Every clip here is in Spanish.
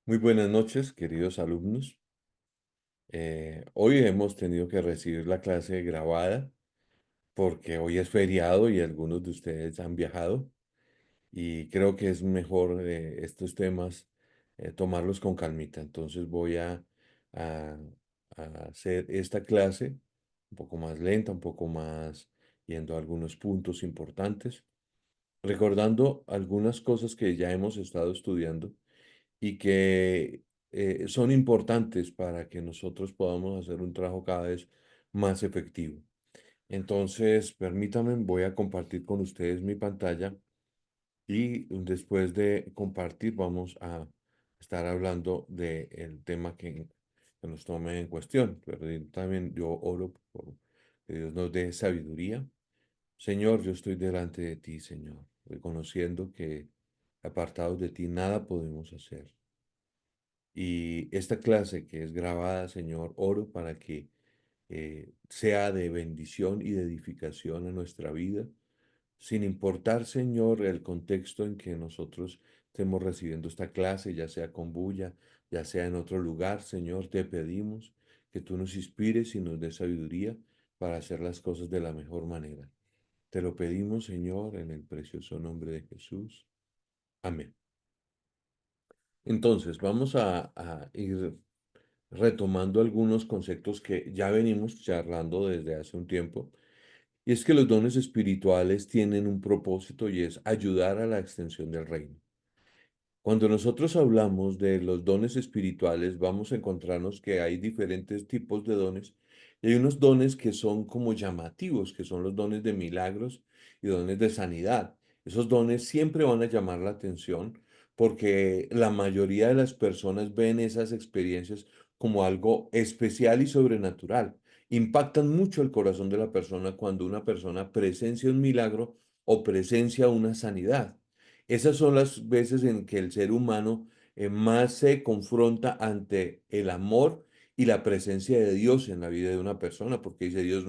Muy buenas noches, queridos alumnos. Hoy hemos tenido que recibir la clase grabada porque hoy es feriado y algunos de ustedes han viajado y creo que es mejor estos temas tomarlos con calmita. Entonces a- a hacer esta clase un poco más lenta, un poco más yendo a algunos puntos importantes, recordando algunas cosas que ya hemos estado estudiando y que son importantes para que nosotros podamos hacer un trabajo cada vez más efectivo. Entonces, permítanme, voy a compartir con ustedes mi pantalla y después de compartir vamos a estar hablando del tema que nos tome en cuestión. Pero también yo oro por que Dios nos dé sabiduría. Señor, yo estoy delante de ti, Señor, reconociendo que apartados de ti nada podemos hacer. Y esta clase que es grabada, Señor, oro para que sea de bendición y de edificación a nuestra vida, sin importar, Señor, el contexto en que nosotros estemos recibiendo esta clase, ya sea con bulla, ya sea en otro lugar, Señor, te pedimos que tú nos inspires y nos des sabiduría para hacer las cosas de la mejor manera. Te lo pedimos, Señor, en el precioso nombre de Jesús. Amén. Entonces, vamos a ir retomando algunos conceptos que ya venimos charlando desde hace un tiempo, y es que los dones espirituales tienen un propósito y es ayudar a la extensión del reino. Cuando nosotros hablamos de los dones espirituales, vamos a encontrarnos que hay diferentes tipos de dones y hay unos dones que son como llamativos, que son los dones de milagros y dones de sanidad. Esos dones siempre van a llamar la atención porque la mayoría de las personas ven esas experiencias como algo especial y sobrenatural. Impactan mucho el corazón de la persona cuando una persona presencia un milagro o presencia una sanidad. Esas son las veces en que el ser humano más se confronta ante el amor y la presencia de Dios en la vida de una persona, porque dice Dios,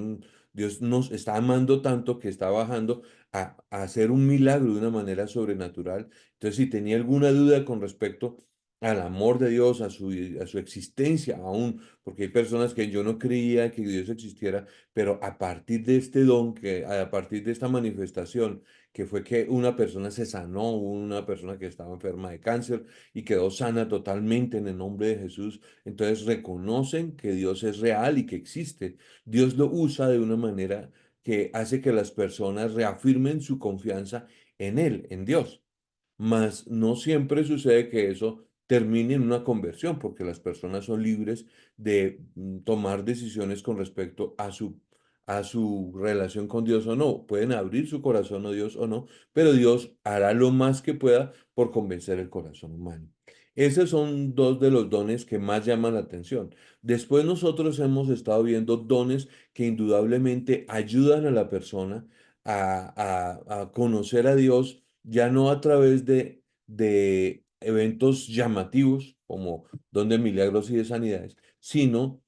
Dios nos está amando tanto que está bajando a hacer un milagro de una manera sobrenatural. Entonces, si tenía alguna duda con respecto al amor de Dios, a su existencia aún, porque hay personas que yo no creía que Dios existiera, pero a partir de este don, a partir de esta manifestación, que fue que una persona se sanó, una persona que estaba enferma de cáncer y quedó sana totalmente en el nombre de Jesús. Entonces reconocen que Dios es real y que existe. Dios lo usa de una manera que hace que las personas reafirmen su confianza en Él, en Dios. Mas no siempre sucede que eso termine en una conversión, porque las personas son libres de tomar decisiones con respecto a su relación con Dios o no. Pueden abrir su corazón a Dios o no, pero Dios hará lo más que pueda por convencer el corazón humano. Esos son dos de los dones que más llaman la atención. Después nosotros hemos estado viendo dones que indudablemente ayudan a la persona a conocer a Dios ya no a través de eventos llamativos como don de milagros y de sanidades, sino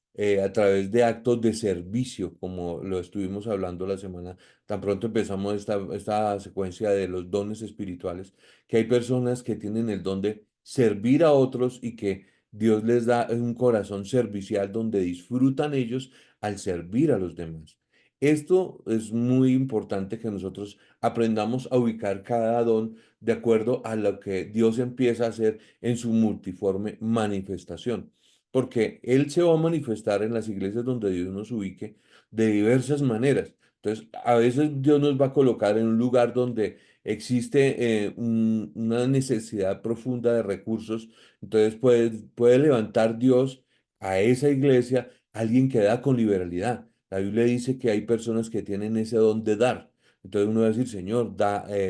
a través de actos de servicio, como lo estuvimos hablando la semana, tan pronto empezamos esta secuencia de los dones espirituales, que hay personas que tienen el don de servir a otros y que Dios les da un corazón servicial donde disfrutan ellos al servir a los demás. Esto es muy importante que nosotros aprendamos a ubicar cada don de acuerdo a lo que Dios empieza a hacer en su multiforme manifestación. Porque Él se va a manifestar en las iglesias donde Dios nos ubique de diversas maneras. Entonces, a veces Dios nos va a colocar en un lugar donde existe una necesidad profunda de recursos. Entonces puede levantar Dios a esa iglesia alguien que da con liberalidad. La Biblia dice que hay personas que tienen ese don de dar. Entonces uno va a decir, Señor,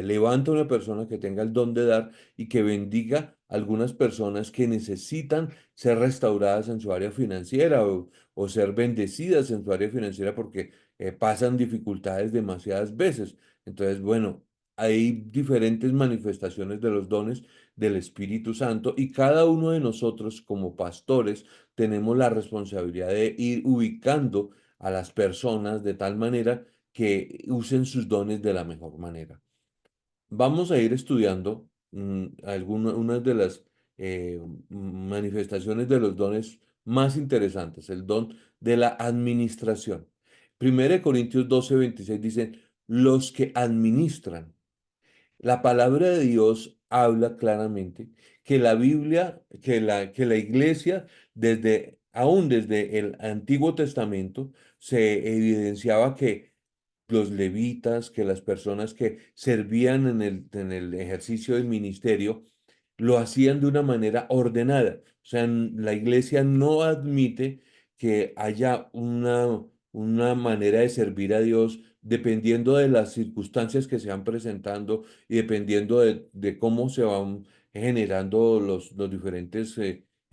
levanta una persona que tenga el don de dar y que bendiga a algunas personas que necesitan ser restauradas en su área financiera o ser bendecidas en su área financiera porque pasan dificultades demasiadas veces. Entonces, bueno, hay diferentes manifestaciones de los dones del Espíritu Santo y cada uno de nosotros como pastores tenemos la responsabilidad de ir ubicando a las personas de tal manera que usen sus dones de la mejor manera. Vamos a ir estudiando unas de las manifestaciones de los dones más interesantes, el don de la administración. 1 Corintios 12:26 dice, los que administran. La palabra de Dios habla claramente que la Biblia, que la iglesia, aún desde el Antiguo Testamento, se evidenciaba que los levitas, que las personas que servían en el ejercicio del ministerio, lo hacían de una manera ordenada. O sea, la iglesia no admite que haya una manera de servir a Dios dependiendo de las circunstancias que se van presentando y dependiendo de cómo se van generando los diferentes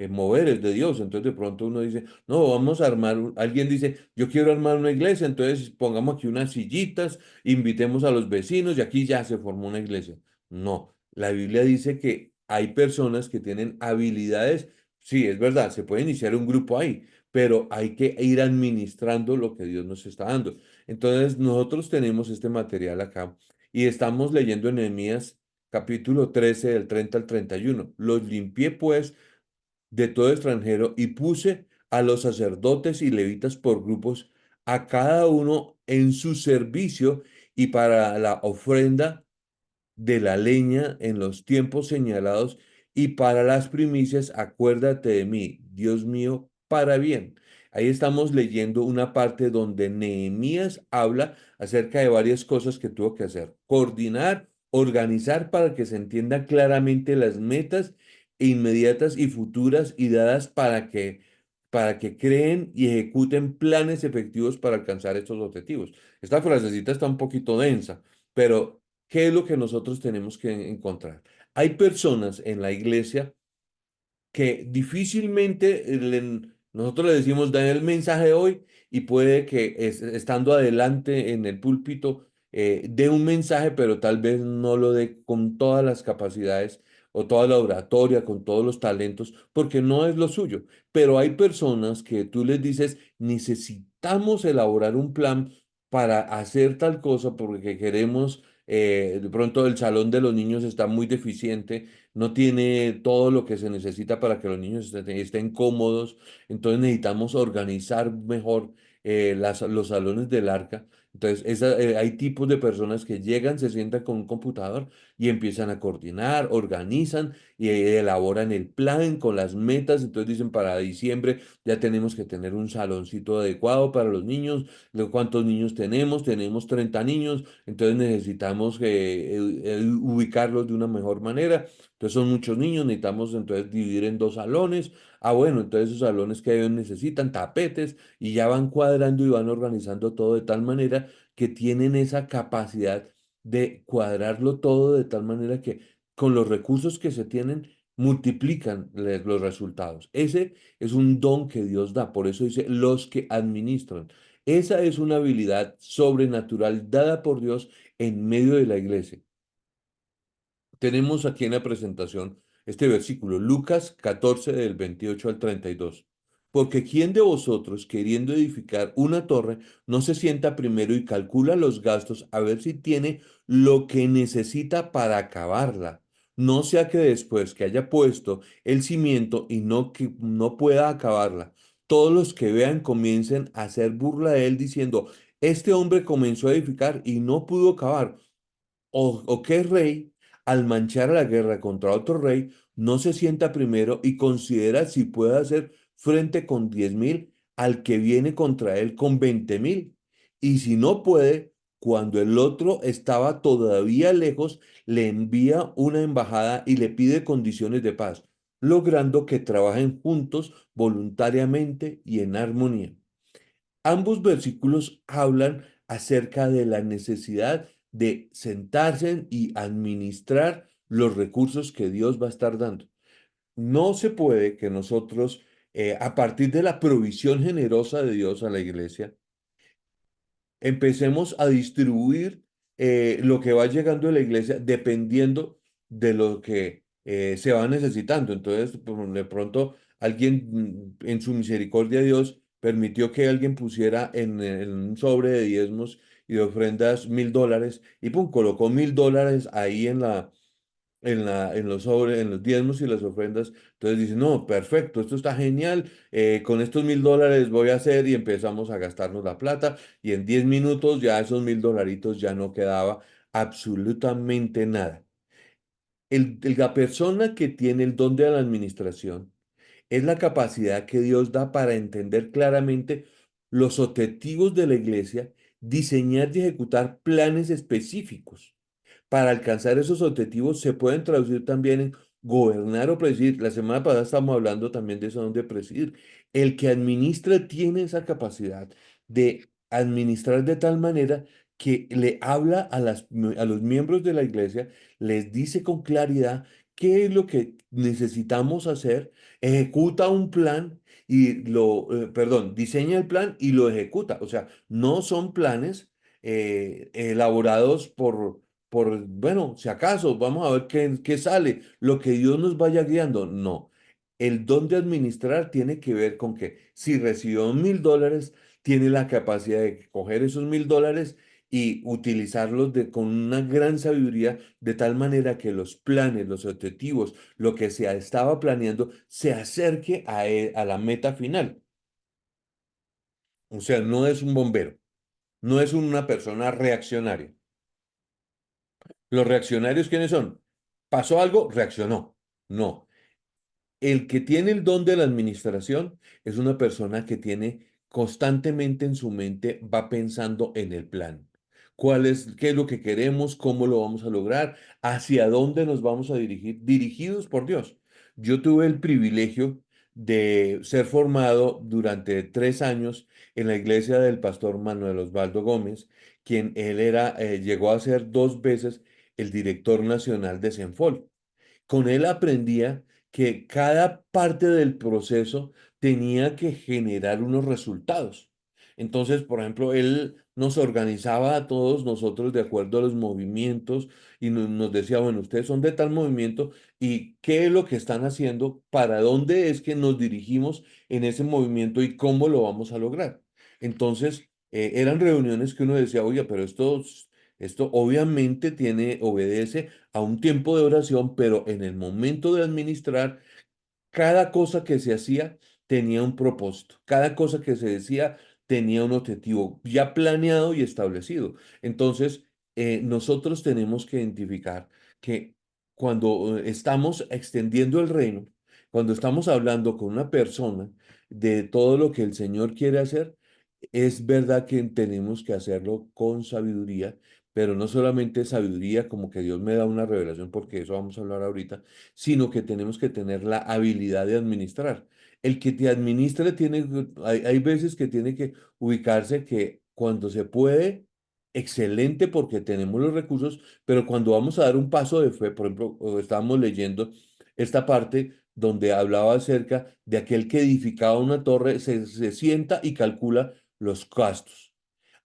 moveres de Dios. Entonces de pronto uno dice, no, vamos a armar, alguien dice, yo quiero armar una iglesia, entonces pongamos aquí unas sillitas, invitemos a los vecinos y aquí ya se formó una iglesia. No, la Biblia dice que hay personas que tienen habilidades, sí, es verdad, se puede iniciar un grupo ahí, pero hay que ir administrando lo que Dios nos está dando. Entonces nosotros tenemos este material acá y estamos leyendo en Nehemías capítulo 13 del 30 al 31. Los limpié pues de todo extranjero y puse a los sacerdotes y levitas por grupos, a cada uno en su servicio y para la ofrenda de la leña en los tiempos señalados y para las primicias, acuérdate de mí, Dios mío, para bien. Ahí estamos leyendo una parte donde Nehemías habla acerca de varias cosas que tuvo que hacer. Coordinar, organizar para que se entiendan claramente las metas inmediatas y futuras y dadas para que creen y ejecuten planes efectivos para alcanzar estos objetivos. Esta frasecita está un poquito densa, pero ¿qué es lo que nosotros tenemos que encontrar? Hay personas en la iglesia que difícilmente nosotros le decimos, dan el mensaje hoy y puede que estando adelante en el púlpito dé un mensaje, pero tal vez no lo dé con todas las capacidades o toda la oratoria, con todos los talentos, porque no es lo suyo. Pero hay personas que tú les dices, necesitamos elaborar un plan para hacer tal cosa porque queremos, de pronto el salón de los niños está muy deficiente, no tiene todo lo que se necesita para que los niños estén cómodos, entonces necesitamos organizar mejor los salones del arca. Entonces, hay tipos de personas que llegan, se sientan con un computador y empiezan a coordinar, organizan y elaboran el plan con las metas. Entonces dicen, para diciembre ya tenemos que tener un saloncito adecuado para los niños. ¿Cuántos niños tenemos? Tenemos 30 niños, entonces necesitamos ubicarlos de una mejor manera. Entonces son muchos niños, necesitamos entonces dividir en dos salones. Ah, bueno, entonces esos salones que ellos necesitan, tapetes, y ya van cuadrando y van organizando todo de tal manera que tienen esa capacidad de cuadrarlo todo de tal manera que con los recursos que se tienen multiplican los resultados. Ese es un don que Dios da, por eso dice los que administran. Esa es una habilidad sobrenatural dada por Dios en medio de la iglesia. Tenemos aquí en la presentación este versículo, Lucas 14 del 28 al 32. Porque ¿quién de vosotros, queriendo edificar una torre, no se sienta primero y calcula los gastos a ver si tiene lo que necesita para acabarla? No sea que después que haya puesto el cimiento y que no pueda acabarla, todos los que vean comiencen a hacer burla de él diciendo, este hombre comenzó a edificar y no pudo acabar. O qué rey, al manchar a la guerra contra otro rey, no se sienta primero y considera si puede hacer frente con 10.000 al que viene contra él con 20.000. Y si no puede, cuando el otro estaba todavía lejos, le envía una embajada y le pide condiciones de paz, logrando que trabajen juntos voluntariamente y en armonía. Ambos versículos hablan acerca de la necesidad de sentarse y administrar los recursos que Dios va a estar dando. No se puede que nosotros, a partir de la provisión generosa de Dios a la iglesia, empecemos a distribuir lo que va llegando de la iglesia dependiendo de lo que se va necesitando. Entonces, pues, de pronto, alguien en su misericordia Dios permitió que alguien pusiera en un sobre de diezmos y de ofrendas $1.000 y pum, colocó $1.000 ahí en los en los diezmos y las ofrendas. Entonces dicen, no, perfecto, esto está genial, con estos $1.000 voy a hacer y empezamos a gastarnos la plata y en 10 minutos ya esos $1.000 ya no quedaba absolutamente nada. La persona que tiene el don de la administración es la capacidad que Dios da para entender claramente los objetivos de la iglesia, diseñar y ejecutar planes específicos para alcanzar esos objetivos se pueden traducir también en gobernar o presidir. La semana pasada estábamos hablando también de eso, de presidir. El que administra tiene esa capacidad de administrar de tal manera que le habla a los miembros de la iglesia, les dice con claridad qué es lo que necesitamos hacer, ejecuta un plan perdón, diseña el plan y lo ejecuta. O sea, no son planes elaborados bueno, si acaso, vamos a ver qué sale, lo que Dios nos vaya guiando. No, el don de administrar tiene que ver con que si recibió $1.000, tiene la capacidad de coger esos $1.000 y utilizarlos con una gran sabiduría, de tal manera que los planes, los objetivos, lo que se estaba planeando, se acerque a la meta final. O sea, no es un bombero, no es una persona reaccionaria. ¿Los reaccionarios quiénes son? ¿Pasó algo? Reaccionó. No. El que tiene el don de la administración es una persona que tiene constantemente en su mente, va pensando en el plan. ¿Qué es lo que queremos? ¿Cómo lo vamos a lograr? ¿Hacia dónde nos vamos a dirigir? Dirigidos por Dios. Yo tuve el privilegio de ser formado durante 3 años en la iglesia del pastor Manuel Osvaldo Gómez, quien llegó a ser 2 veces el director nacional de Senfol. Con él aprendía que cada parte del proceso tenía que generar unos resultados. Entonces, por ejemplo, él nos organizaba a todos nosotros de acuerdo a los movimientos y nos decía, bueno, ustedes son de tal movimiento y qué es lo que están haciendo, para dónde es que nos dirigimos en ese movimiento y cómo lo vamos a lograr. Entonces, eran reuniones que uno decía, oye, pero esto obviamente obedece a un tiempo de oración, pero en el momento de administrar, cada cosa que se hacía tenía un propósito, cada cosa que se decía tenía un objetivo ya planeado y establecido. Entonces, nosotros tenemos que identificar que cuando estamos extendiendo el reino, cuando estamos hablando con una persona de todo lo que el Señor quiere hacer, es verdad que tenemos que hacerlo con sabiduría, pero no solamente sabiduría como que Dios me da una revelación, porque eso vamos a hablar ahorita, sino que tenemos que tener la habilidad de administrar. El que te administre hay veces que tiene que ubicarse que cuando se puede, excelente porque tenemos los recursos, pero cuando vamos a dar un paso de fe, por ejemplo, o estábamos leyendo esta parte donde hablaba acerca de aquel que edificaba una torre, se sienta y calcula los gastos,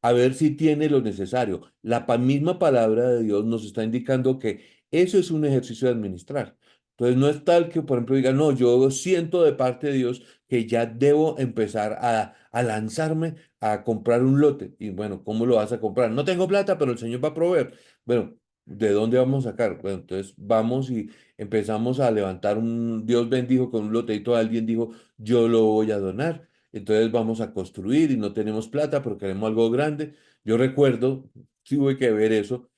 a ver si tiene lo necesario. La misma palabra de Dios nos está indicando que eso es un ejercicio de administrar. Entonces no es tal que, por ejemplo, diga, no, yo siento de parte de Dios que ya debo empezar a lanzarme a comprar un lote. Y bueno, ¿cómo lo vas a comprar? No tengo plata, pero el Señor va a proveer. Bueno, ¿de dónde vamos a sacar? Bueno, entonces vamos y empezamos a levantar Dios bendijo con un loteito, alguien dijo, yo lo voy a donar. Entonces vamos a construir y no tenemos plata, pero queremos algo grande. Yo recuerdo, sí tuve que ver eso,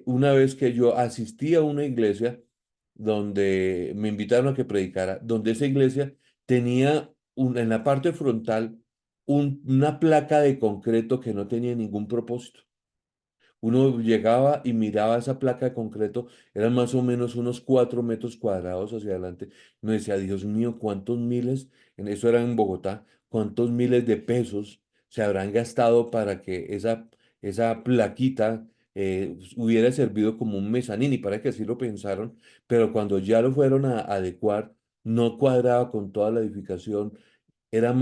una vez que yo asistí a una iglesia donde me invitaron a que predicara, donde esa iglesia tenía en la parte frontal una placa de concreto que no tenía ningún propósito. Uno llegaba y miraba esa placa de concreto, eran más o menos unos 4 metros cuadrados hacia adelante. Me decía, Dios mío, ¿cuántos miles? Eso era en Bogotá, ¿cuántos miles de pesos se habrán gastado para que esa plaquita hubiera servido como un mezanín? Y para que así lo pensaron, pero cuando ya lo fueron a adecuar, no cuadraba con toda la edificación, era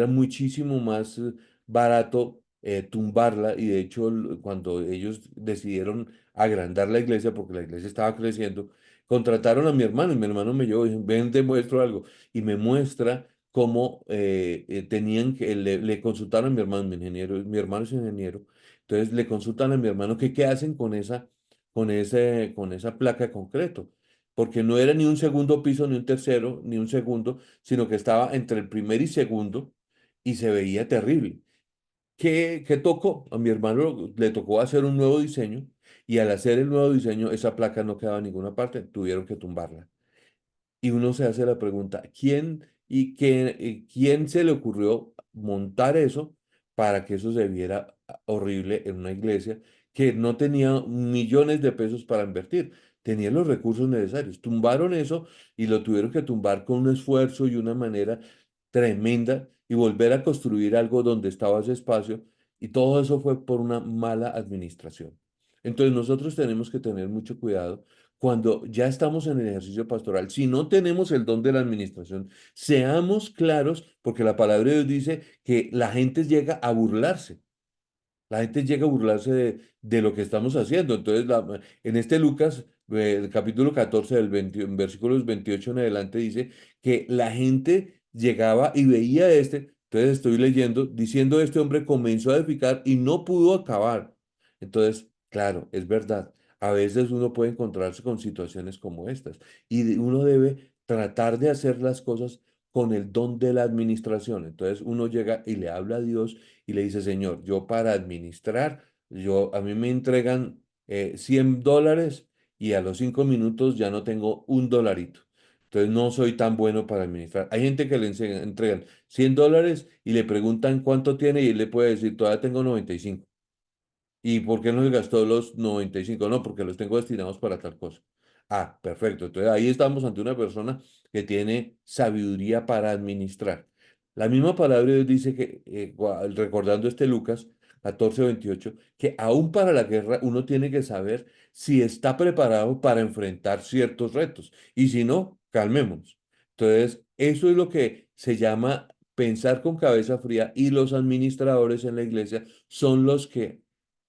muchísimo más barato tumbarla, y de hecho cuando ellos decidieron agrandar la iglesia, porque la iglesia estaba creciendo, contrataron a mi hermano y mi hermano me llevó y dijo, ven, te muestro algo, y me muestra cómo le consultaron a mi hermano, mi hermano es ingeniero, entonces le consultan a mi hermano que qué hacen con esa placa de concreto. porque no era ni un segundo piso, ni un tercero, ni un segundo, sino que estaba entre el primer y segundo y se veía terrible. ¿Qué tocó? A mi hermano le tocó hacer un nuevo diseño y al hacer el nuevo diseño esa placa no quedaba en ninguna parte, tuvieron que tumbarla. Y uno se hace la pregunta, ¿quién se le ocurrió montar eso para que eso se viera horrible en una iglesia que no tenía millones de pesos para invertir? Tenía los recursos necesarios. Tumbaron eso y lo tuvieron que tumbar con un esfuerzo y una manera tremenda y volver a construir algo donde estaba ese espacio. Y todo eso fue por una mala administración. Entonces nosotros tenemos que tener mucho cuidado cuando ya estamos en el ejercicio pastoral, si no tenemos el don de la administración, seamos claros, porque la palabra de Dios dice que la gente llega a burlarse. La gente llega a burlarse de lo que estamos haciendo. Entonces, en este Lucas, el capítulo 14, en versículos 28 en adelante, dice que la gente llegaba y veía este. Entonces, estoy leyendo, diciendo este hombre comenzó a edificar y no pudo acabar. Entonces, claro, es verdad. A veces uno puede encontrarse con situaciones como estas y uno debe tratar de hacer las cosas con el don de la administración. Entonces, uno llega y le habla a Dios y le dice, Señor, yo para administrar, a mí me entregan $100 y a los 5 minutos ya no tengo un dolarito. Entonces no soy tan bueno para administrar. Hay gente que le entregan $100 y le preguntan cuánto tiene y él le puede decir, todavía tengo 95. ¿Y por qué no se gastó los 95? No, porque los tengo destinados para tal cosa. Ah, perfecto. Entonces ahí estamos ante una persona que tiene sabiduría para administrar. La misma palabra de Dios dice que, recordando este Lucas 14:28, que aún para la guerra uno tiene que saber si está preparado para enfrentar ciertos retos. Y si no, calmémonos. Entonces, eso es lo que se llama pensar con cabeza fría y los administradores en la iglesia son los que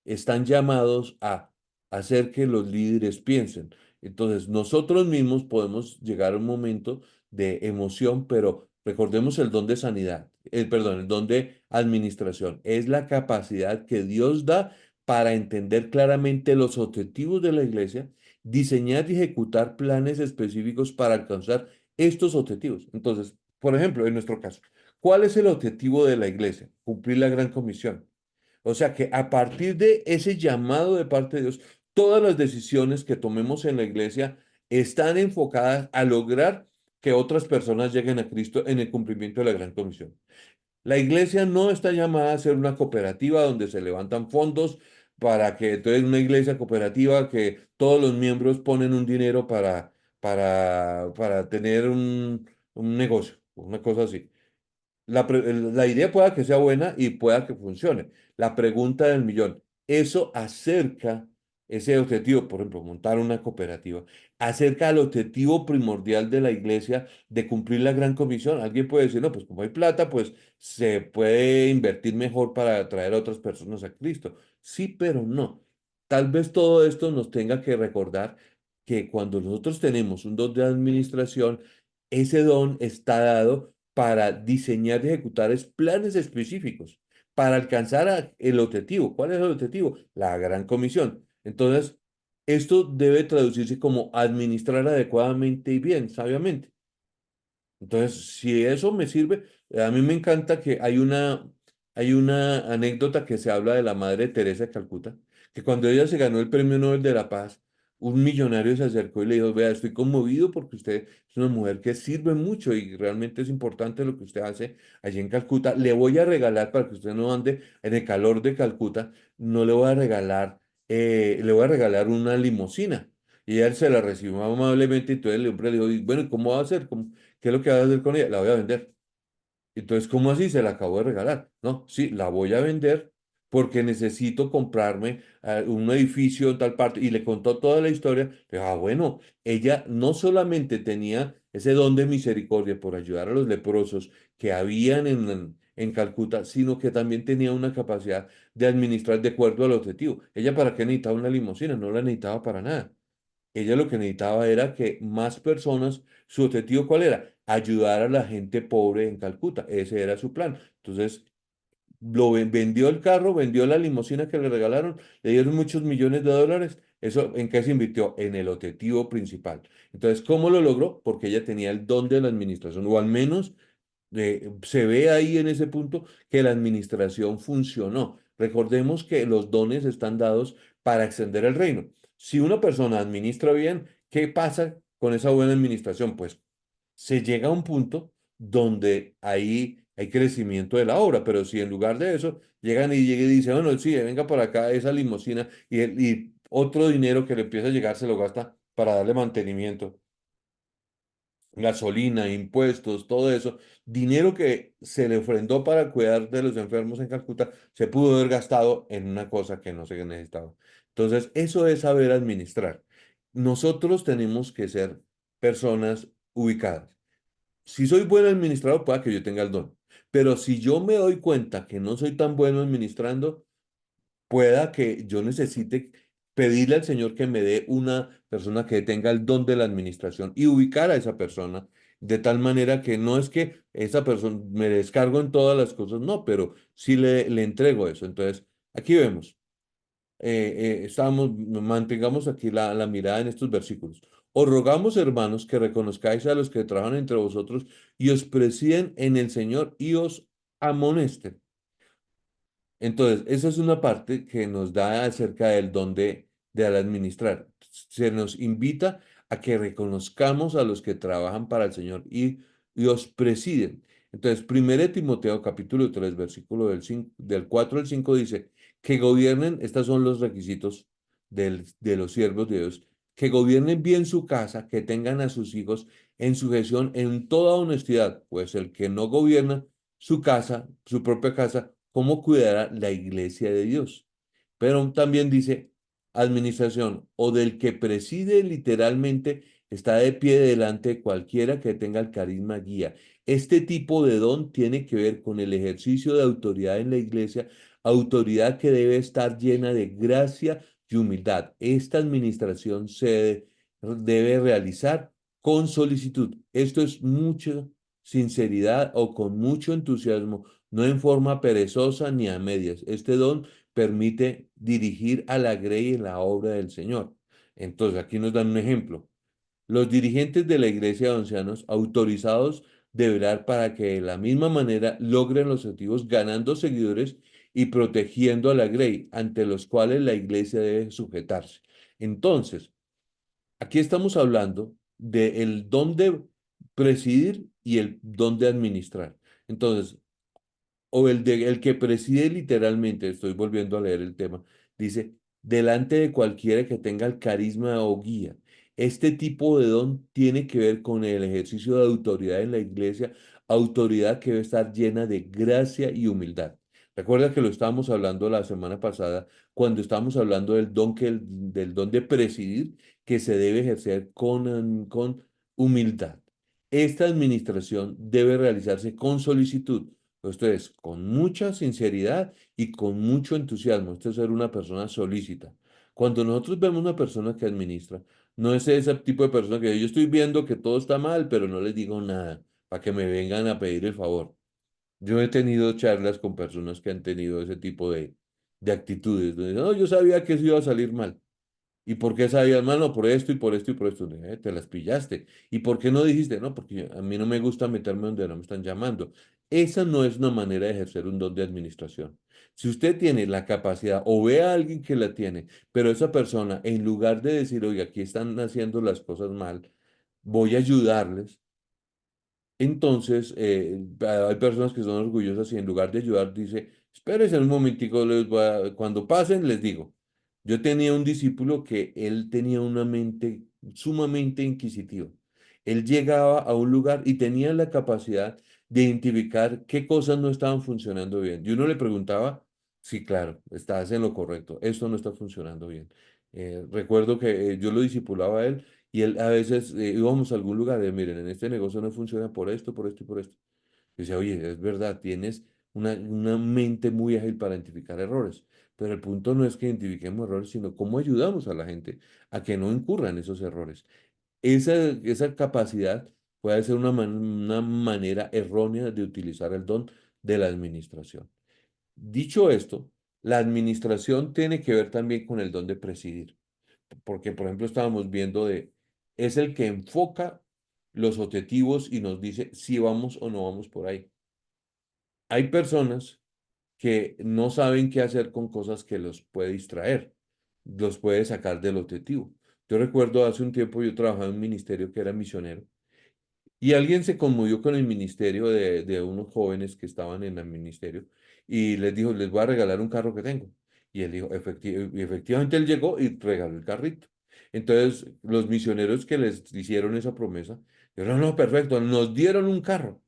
están llamados a hacer que los líderes piensen. Entonces, nosotros mismos podemos llegar a un momento de emoción, pero recordemos el don de sanidad, perdón, el don de administración. Es la capacidad que Dios da para entender claramente los objetivos de la iglesia, diseñar y ejecutar planes específicos para alcanzar estos objetivos. Entonces, por ejemplo, en nuestro caso, ¿cuál es el objetivo de la iglesia? Cumplir la gran comisión. O sea que a partir de ese llamado de parte de Dios, todas las decisiones que tomemos en la iglesia están enfocadas a lograr que otras personas lleguen a Cristo en el cumplimiento de la gran comisión. La iglesia no está llamada a ser una cooperativa donde se levantan fondos para que entonces una iglesia cooperativa que todos los miembros ponen un dinero para tener un negocio, una cosa así. La idea pueda que sea buena y pueda que funcione. La pregunta del millón, ¿eso acerca ese objetivo, por ejemplo, montar una cooperativa, acerca al objetivo primordial de la iglesia de cumplir la gran comisión? Alguien puede decir, no, pues como hay plata, pues se puede invertir mejor para atraer a otras personas a Cristo. Sí, pero no. Tal vez todo esto nos tenga que recordar que cuando nosotros tenemos un don de administración, ese don está dado para diseñar y ejecutar planes específicos para alcanzar el objetivo. ¿Cuál es el objetivo? La gran comisión. Entonces, esto debe traducirse como administrar adecuadamente y bien, sabiamente. Entonces, si eso me sirve, a mí me encanta que hay una anécdota que se habla de la Madre Teresa de Calcuta, que cuando ella se ganó el Premio Nobel de la Paz, un millonario se acercó y le dijo, vea, estoy conmovido porque usted es una mujer que sirve mucho y realmente es importante lo que usted hace allí en Calcuta. Le voy a regalar, para que usted no ande en el calor de Calcuta, no le voy a regalar una limusina. Y él se la recibió amablemente y entonces el hombre le dijo, "Y bueno, ¿cómo va a hacer? ¿Qué es lo que vas a hacer con ella? La voy a vender. Entonces, ¿cómo así? Se la acabo de regalar. No, sí, la voy a vender porque necesito comprarme un edificio en tal parte. Y le contó toda la historia. Pero, bueno, ella no solamente tenía ese don de misericordia por ayudar a los leprosos que habían en Calcuta, sino que también tenía una capacidad de administrar de acuerdo al objetivo. Ella, ¿para qué necesitaba una limusina? No la necesitaba para nada. Ella lo que necesitaba era que más personas, su objetivo ¿cuál era? Ayudar a la gente pobre en Calcuta. Ese era su plan. Entonces, vendió el carro, vendió la limusina que le regalaron, le dieron muchos millones de dólares. ¿Eso en qué se invirtió? En el objetivo principal. Entonces, ¿cómo lo logró? Porque ella tenía el don de la administración, o al menos se ve ahí en ese punto que la administración funcionó. Recordemos que los dones están dados para extender el reino. Si una persona administra bien, ¿qué pasa con esa buena administración? Pues se llega a un punto donde ahí hay crecimiento de la obra, pero si en lugar de eso llegan y llega y dice, bueno, sí, venga para acá esa limusina y otro dinero que le empieza a llegar se lo gasta para darle mantenimiento, gasolina, impuestos, todo eso, dinero que se le ofrendó para cuidar de los enfermos en Calcuta, se pudo haber gastado en una cosa que no se necesitaba. Entonces, eso es saber administrar. Nosotros tenemos que ser personas ubicadas. Si soy buen administrador, pueda que yo tenga el don. Pero si yo me doy cuenta que no soy tan bueno administrando, pueda que yo necesite pedirle al Señor que me dé una persona que tenga el don de la administración y ubicar a esa persona de tal manera que no es que esa persona me descargo en todas las cosas, no, pero sí le entrego eso. Entonces, aquí vemos, mantengamos aquí la mirada en estos versículos. Os rogamos, hermanos, que reconozcáis a los que trabajan entre vosotros y os presiden en el Señor y os amonesten. Entonces, esa es una parte que nos da acerca del don de al administrar. Se nos invita a que reconozcamos a los que trabajan para el Señor y os presiden. Entonces, 1 Timoteo capítulo 3 versículo del 4 al 5 dice, que gobiernen, estos son los requisitos de los siervos de Dios, que gobiernen bien su casa, que tengan a sus hijos en sujeción en toda honestidad, pues el que no gobierna su casa, su propia casa, cómo cuidará la iglesia de Dios. Pero también dice administración o del que preside literalmente está de pie delante de cualquiera que tenga el carisma guía. Este tipo de don tiene que ver con el ejercicio de autoridad en la iglesia, autoridad que debe estar llena de gracia y humildad. Esta administración se debe realizar con solicitud. Esto es mucha sinceridad o con mucho entusiasmo, no en forma perezosa ni a medias. Este don permite dirigir a la grey en la obra del Señor. Entonces, aquí nos dan un ejemplo. Los dirigentes de la iglesia de ancianos autorizados de velar para que de la misma manera logren los objetivos ganando seguidores y protegiendo a la grey, ante los cuales la iglesia debe sujetarse. Entonces, aquí estamos hablando del don de presidir y el don de administrar. Entonces, o el que preside literalmente, estoy volviendo a leer el tema, dice, delante de cualquiera que tenga el carisma o guía. Este tipo de don tiene que ver con el ejercicio de autoridad en la iglesia, autoridad que debe estar llena de gracia y humildad. Recuerda que lo estábamos hablando la semana pasada, cuando estábamos hablando del don de presidir, que se debe ejercer con humildad. Esta administración debe realizarse con solicitud, esto es, con mucha sinceridad y con mucho entusiasmo. Esto es ser una persona solícita. Cuando nosotros vemos una persona que administra, no es ese tipo de persona que yo estoy viendo que todo está mal, pero no les digo nada para que me vengan a pedir el favor. Yo he tenido charlas con personas que han tenido ese tipo de actitudes, donde dicen, no, yo sabía que eso iba a salir mal. ¿Y por qué sabías, mano? Por esto y por esto y por esto. Te las pillaste. ¿Y por qué no dijiste? No, porque a mí no me gusta meterme donde no me están llamando. Esa no es una manera de ejercer un don de administración. Si usted tiene la capacidad o ve a alguien que la tiene, pero esa persona, en lugar de decir, oye, aquí están haciendo las cosas mal, voy a ayudarles, entonces, hay personas que son orgullosas y en lugar de ayudar, dice, espérense un momentico, cuando pasen, les digo. Yo tenía un discípulo que él tenía una mente sumamente inquisitiva. Él llegaba a un lugar y tenía la capacidad de identificar qué cosas no estaban funcionando bien. Y uno le preguntaba, sí, claro, estás en lo correcto, esto no está funcionando bien. Recuerdo que yo lo discipulaba a él y él a veces íbamos a algún lugar de, miren, en este negocio no funciona por esto, por esto y por esto. Y decía, oye, es verdad, tienes una mente muy ágil para identificar errores. Pero el punto no es que identifiquemos errores, sino cómo ayudamos a la gente a que no incurran esos errores. Esa capacidad puede ser una manera errónea de utilizar el don de la administración. Dicho esto, la administración tiene que ver también con el don de presidir, porque por ejemplo estábamos viendo es el que enfoca los objetivos y nos dice si vamos o no vamos por ahí. Hay personas que no saben qué hacer con cosas que los puede distraer, los puede sacar del objetivo. Yo recuerdo hace un tiempo yo trabajaba en un ministerio que era misionero y alguien se conmovió con el ministerio de unos jóvenes que estaban en el ministerio y les dijo, les voy a regalar un carro que tengo. Y él dijo, y efectivamente él llegó y regaló el carrito. Entonces, los misioneros que les hicieron esa promesa, dijeron, no, perfecto, nos dieron un carro.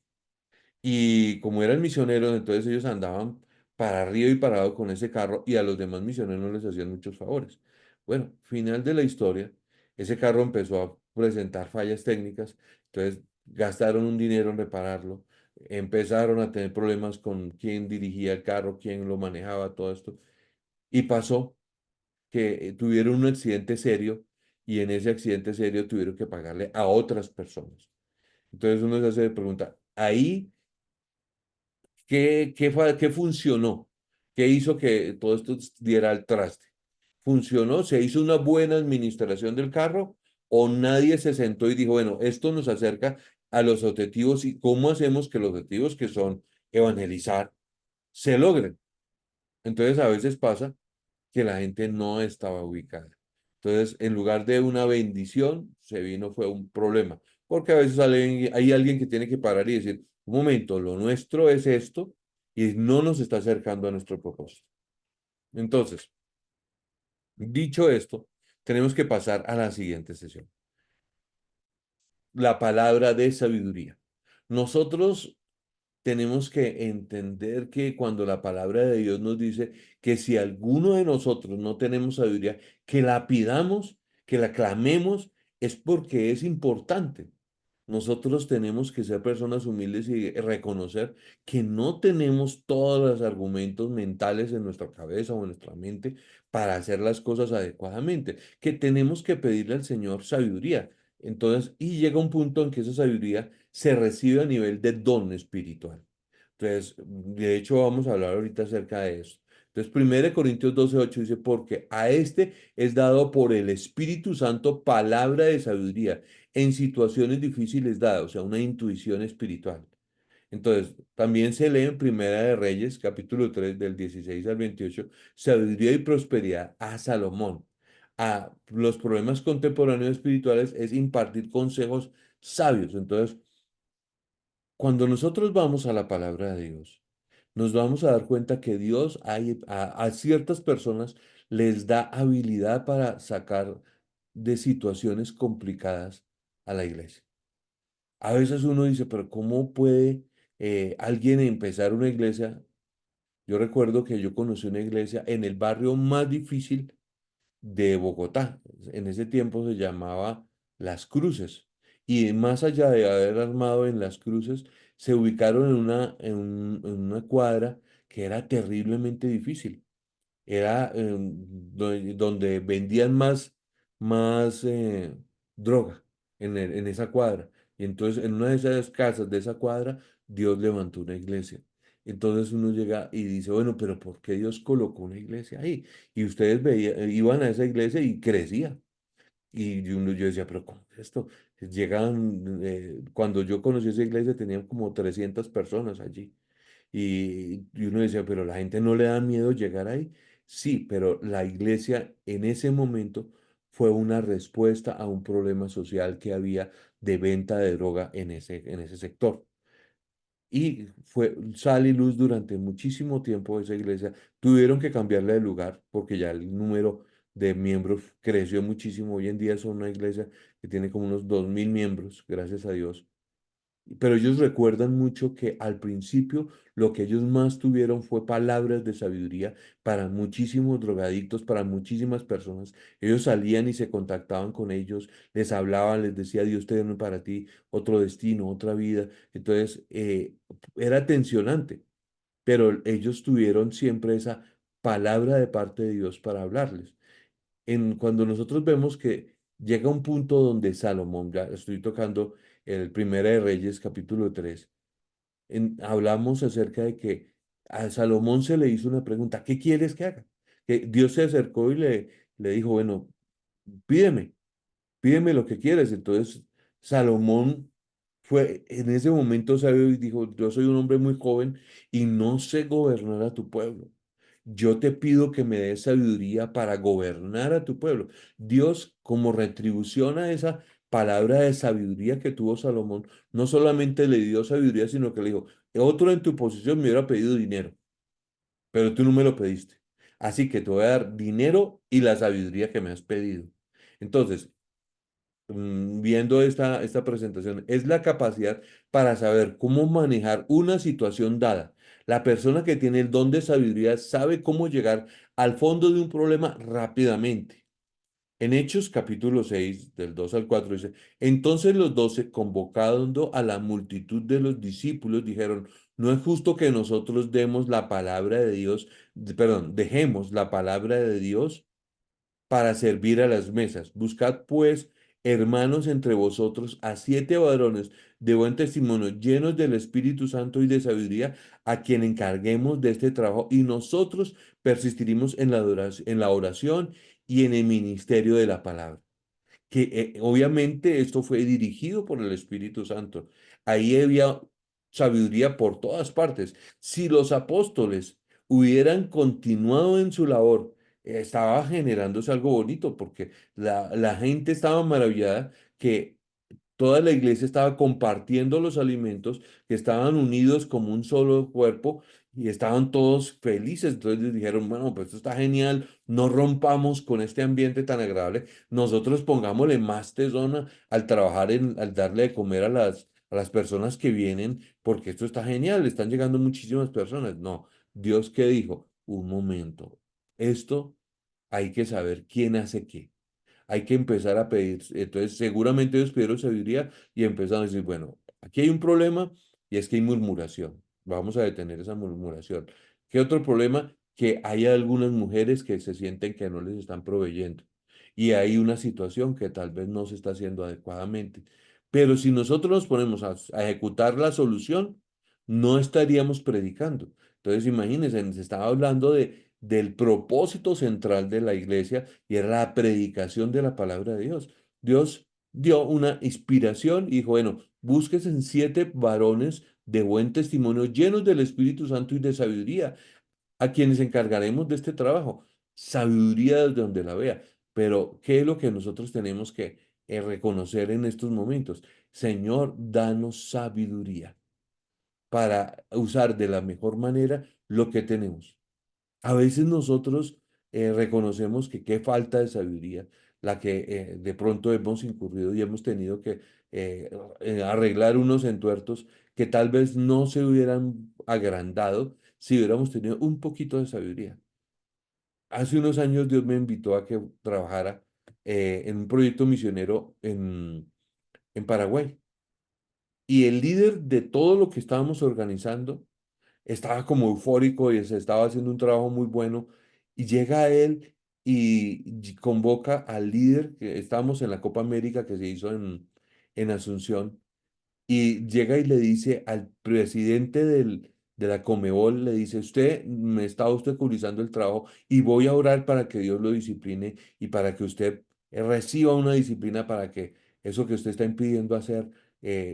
Y como eran misioneros, entonces ellos andaban para arriba y parado con ese carro y a los demás misioneros no les hacían muchos favores. Bueno, final de la historia, ese carro empezó a presentar fallas técnicas, entonces gastaron un dinero en repararlo, empezaron a tener problemas con quién dirigía el carro, quién lo manejaba, todo esto, y pasó que tuvieron un accidente serio y en ese accidente serio tuvieron que pagarle a otras personas. Entonces uno se hace pregunta, ahí ¿qué funcionó? ¿Qué hizo que todo esto diera al traste? ¿Funcionó? ¿Se hizo una buena administración del carro? ¿O nadie se sentó y dijo, bueno, esto nos acerca a los objetivos y cómo hacemos que los objetivos que son evangelizar se logren? Entonces a veces pasa que la gente no estaba ubicada. Entonces, en lugar de una bendición, fue un problema. Porque a veces hay alguien que tiene que parar y decir, un momento, lo nuestro es esto y no nos está acercando a nuestro propósito. Entonces, dicho esto, tenemos que pasar a la siguiente sesión. La palabra de sabiduría. Nosotros tenemos que entender que cuando la palabra de Dios nos dice que si alguno de nosotros no tenemos sabiduría, que la pidamos, que la clamemos, es porque es importante. Nosotros tenemos que ser personas humildes y reconocer que no tenemos todos los argumentos mentales en nuestra cabeza o en nuestra mente para hacer las cosas adecuadamente, que tenemos que pedirle al Señor sabiduría. Entonces, y llega un punto en que esa sabiduría se recibe a nivel de don espiritual. Entonces, de hecho, vamos a hablar ahorita acerca de eso. Entonces, 1 Corintios 12:8 dice, porque a este es dado por el Espíritu Santo palabra de sabiduría en situaciones difíciles dada, o sea, una intuición espiritual. Entonces, también se lee en Primera de Reyes, capítulo 3 del 16 al 28 sabiduría y prosperidad a Salomón. A los problemas contemporáneos espirituales es impartir consejos sabios. Entonces, cuando nosotros vamos a la palabra de Dios, nos vamos a dar cuenta que Dios a ciertas personas les da habilidad para sacar de situaciones complicadas a la iglesia. A veces uno dice, pero ¿cómo puede alguien empezar una iglesia? Yo recuerdo que yo conocí una iglesia en el barrio más difícil de Bogotá. En ese tiempo se llamaba Las Cruces. Y más allá de haber armado en Las Cruces, se ubicaron en una cuadra que era terriblemente difícil. Era donde vendían más droga en esa cuadra. Y entonces en una de esas casas de esa cuadra, Dios levantó una iglesia. Entonces uno llega y dice, bueno, pero ¿por qué Dios colocó una iglesia ahí? Y ustedes iban a esa iglesia y crecía. Yo decía, pero ¿cómo es esto? Cuando yo conocí esa iglesia tenían como 300 personas allí. Y uno decía, pero la gente no le da miedo llegar ahí. Sí, pero la iglesia en ese momento fue una respuesta a un problema social que había de venta de droga en ese sector. Y fue sal y luz durante muchísimo tiempo esa iglesia. Tuvieron que cambiarla de lugar porque ya el número de miembros creció muchísimo. Hoy en día son una iglesia que tiene como unos 2000 miembros, gracias a Dios. Pero ellos recuerdan mucho que al principio lo que ellos más tuvieron fue palabras de sabiduría para muchísimos drogadictos, para muchísimas personas. Ellos salían y se contactaban con ellos, les hablaban, les decía, Dios tiene para ti otro destino, otra vida. Entonces, era tensionante, pero ellos tuvieron siempre esa palabra de parte de Dios para hablarles. Cuando nosotros vemos que llega un punto donde Salomón, ya estoy tocando el Primera de Reyes, capítulo 3, hablamos acerca de que A Salomón se le hizo una pregunta, ¿qué quieres que haga? Que Dios se acercó y le dijo, bueno, pídeme, pídeme lo que quieres. Entonces Salomón fue en ese momento sabio y dijo, yo soy un hombre muy joven y no sé gobernar a tu pueblo. Yo te pido que me des sabiduría para gobernar a tu pueblo. Dios, como retribución a esa palabra de sabiduría que tuvo Salomón, no solamente le dio sabiduría, sino que le dijo, otro en tu posición me hubiera pedido dinero, pero tú no me lo pediste. Así que te voy a dar dinero y la sabiduría que me has pedido. Entonces, viendo esta presentación, es la capacidad para saber cómo manejar una situación dada. La persona que tiene el don de sabiduría sabe cómo llegar al fondo de un problema rápidamente. En Hechos capítulo 6 del 2 al 4 dice, entonces los 12, convocando a la multitud de los discípulos, dijeron, no es justo que nosotros demos la palabra de Dios, perdón, dejemos la palabra de Dios para servir a las mesas. Buscad pues, hermanos, entre vosotros a 7 varones de buen testimonio, llenos del Espíritu Santo y de sabiduría, a quien encarguemos de este trabajo, y nosotros persistiremos en la oración y en el ministerio de la palabra. Que obviamente esto fue dirigido por el Espíritu Santo. Ahí había sabiduría por todas partes. Si los apóstoles hubieran continuado en su labor, estaba generándose algo bonito porque la gente estaba maravillada que toda la iglesia estaba compartiendo los alimentos, que estaban unidos como un solo cuerpo y estaban todos felices. Entonces les dijeron, bueno, pues esto está genial, no rompamos con este ambiente tan agradable, nosotros pongámosle más tesón al trabajar al darle de comer a las personas que vienen, porque esto está genial, están llegando muchísimas personas. No, Dios qué dijo, un momento, esto hay que saber quién hace qué, hay que empezar a pedir. Entonces, seguramente ellos pidieron sabiduría y empezaron a decir, bueno, aquí hay un problema y es que hay murmuración. Vamos a detener esa murmuración. ¿Qué otro problema? Que hay algunas mujeres que se sienten que no les están proveyendo y hay una situación que tal vez no se está haciendo adecuadamente. Pero si nosotros nos ponemos a ejecutar la solución, no estaríamos predicando. Entonces, imagínense, se estaba hablando del propósito central de la iglesia y era la predicación de la palabra de Dios. Dios dio una inspiración y dijo, bueno, busques en 7 varones de buen testimonio, llenos del Espíritu Santo y de sabiduría, a quienes encargaremos de este trabajo. Sabiduría desde donde la vea. Pero, ¿qué es lo que nosotros tenemos que reconocer en estos momentos? Señor, danos sabiduría para usar de la mejor manera lo que tenemos. A veces nosotros reconocemos que qué falta de sabiduría la que de pronto hemos incurrido y hemos tenido que arreglar unos entuertos que tal vez no se hubieran agrandado si hubiéramos tenido un poquito de sabiduría. Hace unos años Dios me invitó a que trabajara en un proyecto misionero en Paraguay y el líder de todo lo que estábamos organizando estaba como eufórico y se estaba haciendo un trabajo muy bueno. Y llega él y convoca al líder, que estábamos en la Copa América que se hizo en Asunción, y llega y le dice al presidente de la Comebol, le dice, usted me está obstaculizando el trabajo y voy a orar para que Dios lo discipline y para que usted reciba una disciplina para que eso que usted está impidiendo hacer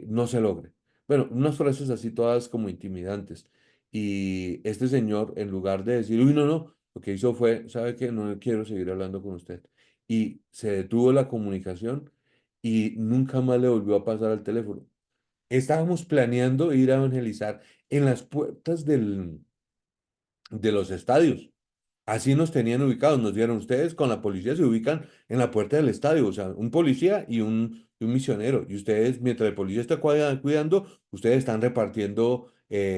no se logre. Bueno, unas frases así todas como intimidantes. Y este señor, en lugar de decir, uy, no, no, lo que hizo fue, ¿sabe qué? No quiero seguir hablando con usted. Y se detuvo la comunicación y nunca más le volvió a pasar al teléfono. Estábamos planeando ir a evangelizar en las puertas de los estadios. Así nos tenían ubicados, nos dieron ustedes con la policía, se ubican en la puerta del estadio, o sea, un policía y un misionero. Y ustedes, mientras el policía está cuidando, ustedes están repartiendo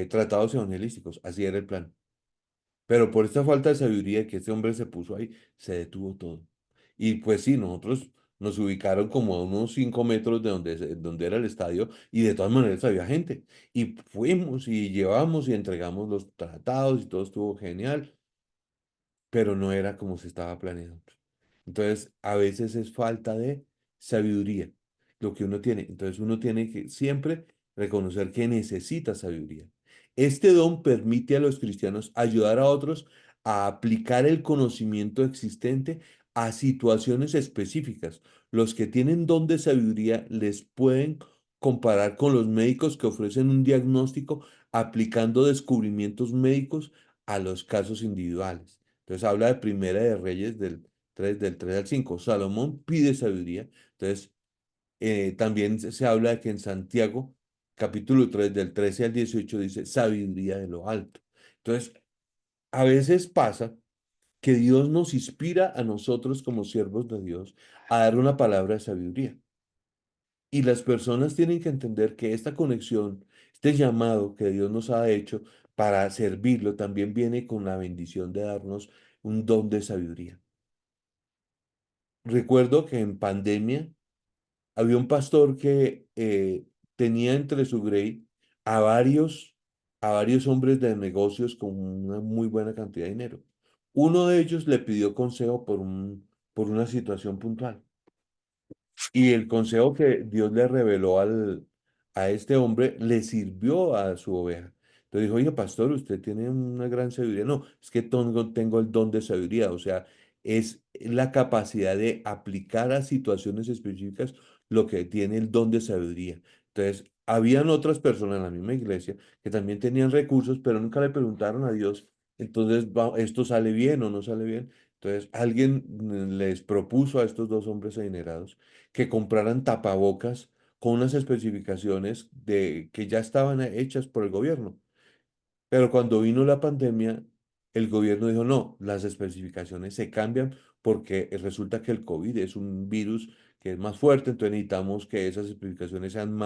tratados evangelísticos. Así era el plan. Pero por esta falta de sabiduría que este hombre se puso ahí, se detuvo todo. Y pues sí, nosotros nos ubicaron como a unos 5 metros de donde era el estadio y de todas maneras había gente. Y fuimos y llevamos y entregamos los tratados y todo estuvo genial, pero no era como se estaba planeando. Entonces, a veces es falta de sabiduría lo que uno tiene. Entonces, uno tiene que siempre reconocer que necesita sabiduría. Este don permite a los cristianos ayudar a otros a aplicar el conocimiento existente a situaciones específicas. Los que tienen don de sabiduría les pueden comparar con los médicos que ofrecen un diagnóstico aplicando descubrimientos médicos a los casos individuales. Entonces habla de Primera de Reyes del 3 al 5. Salomón pide sabiduría. Entonces también se habla de que en Santiago, capítulo 3 del 13 al 18 dice sabiduría de lo alto. Entonces, a veces pasa que Dios nos inspira a nosotros como siervos de Dios a dar una palabra de sabiduría. Y las personas tienen que entender que esta conexión, este llamado que Dios nos ha hecho para servirlo, también viene con la bendición de darnos un don de sabiduría. Recuerdo que en pandemia había un pastor que tenía entre su grey a varios, a varios hombres de negocios con una muy buena cantidad de dinero. Uno de ellos le pidió consejo por una situación puntual. Y el consejo que Dios le reveló a este hombre le sirvió a su oveja. Entonces dijo, oye, pastor, usted tiene una gran sabiduría. No, es que tengo el don de sabiduría. O sea, es la capacidad de aplicar a situaciones específicas lo que tiene el don de sabiduría. Entonces, habían otras personas en la misma iglesia que también tenían recursos, pero nunca le preguntaron a Dios. Entonces, ¿esto sale bien o no sale bien? Entonces, alguien les propuso a estos dos hombres adinerados que compraran tapabocas con unas especificaciones que ya estaban hechas por el gobierno. Pero cuando vino la pandemia, el gobierno dijo, no, las especificaciones se cambian porque resulta que el COVID es un virus que es más fuerte, entonces necesitamos que esas especificaciones sean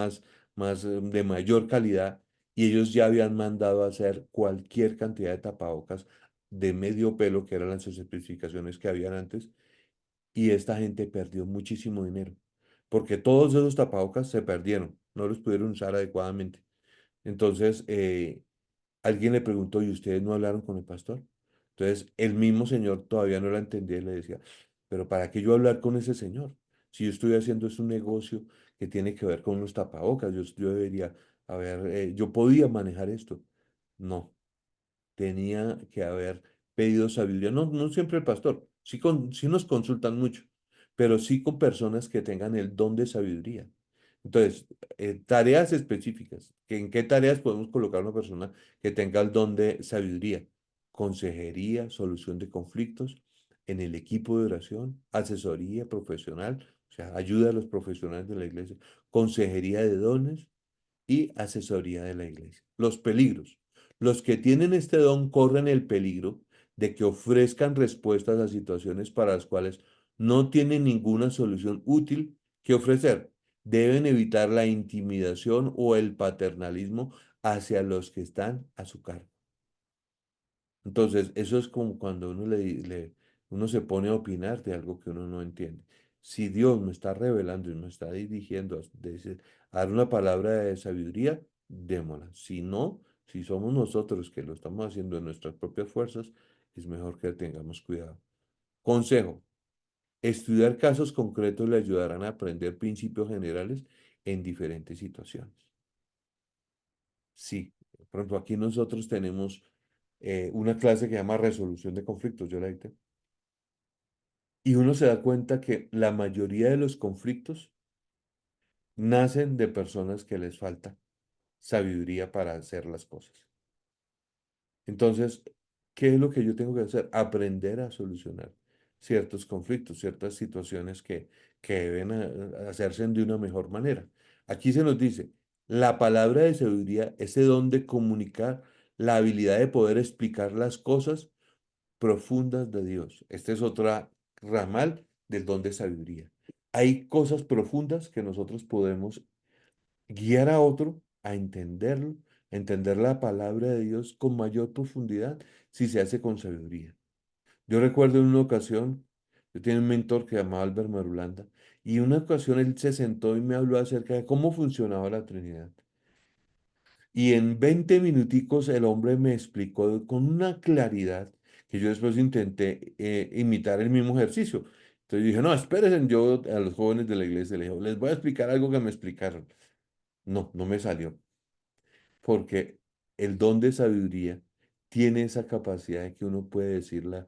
de mayor calidad. Y ellos ya habían mandado a hacer cualquier cantidad de tapabocas de medio pelo, que eran las especificaciones que habían antes, y esta gente perdió muchísimo dinero, porque todos esos tapabocas se perdieron, no los pudieron usar adecuadamente. Entonces, alguien le preguntó, ¿y ustedes no hablaron con el pastor? Entonces, el mismo señor todavía no la entendía y le decía, pero ¿para qué yo hablar con ese señor? Si yo estoy haciendo es un negocio que tiene que ver con unos tapabocas, yo debería, a ver, yo podía manejar esto. No, tenía que haber pedido sabiduría. No, no siempre el pastor, sí nos consultan mucho, pero sí con personas que tengan el don de sabiduría. Entonces, tareas específicas. ¿En qué tareas podemos colocar una persona que tenga el don de sabiduría? Consejería, solución de conflictos, en el equipo de oración, asesoría profesional, o sea, ayuda a los profesionales de la iglesia, consejería de dones y asesoría de la iglesia. Los peligros. Los que tienen este don corren el peligro de que ofrezcan respuestas a situaciones para las cuales no tienen ninguna solución útil que ofrecer. Deben evitar la intimidación o el paternalismo hacia los que están a su cargo. Entonces, eso es como cuando uno se pone a opinar de algo que uno no entiende. Si Dios me está revelando y me está dirigiendo a dar una palabra de sabiduría, démosla. Si no, si somos nosotros que lo estamos haciendo en nuestras propias fuerzas, es mejor que tengamos cuidado. Consejo, estudiar casos concretos le ayudarán a aprender principios generales en diferentes situaciones. Sí, por ejemplo, aquí nosotros tenemos una clase que se llama resolución de conflictos, yo la dicté. Y uno se da cuenta que la mayoría de los conflictos nacen de personas que les falta sabiduría para hacer las cosas. Entonces, ¿qué es lo que yo tengo que hacer? Aprender a solucionar ciertos conflictos, ciertas situaciones que deben hacerse de una mejor manera. Aquí se nos dice, la palabra de sabiduría, ese don de comunicar, la habilidad de poder explicar las cosas profundas de Dios. Este es otra ramal del don de sabiduría. Hay cosas profundas que nosotros podemos guiar a otro a entenderlo, a entender la palabra de Dios con mayor profundidad si se hace con sabiduría. Yo recuerdo en una ocasión, yo tenía un mentor que se llamaba Albert Marulanda, y en una ocasión él se sentó y me habló acerca de cómo funcionaba la Trinidad. Y en 20 minuticos el hombre me explicó con una claridad que yo después intenté imitar el mismo ejercicio. Entonces dije, no, espérense, yo a los jóvenes de la iglesia les dije, les voy a explicar algo que me explicaron. No, no me salió, porque el don de sabiduría tiene esa capacidad de que uno puede decirla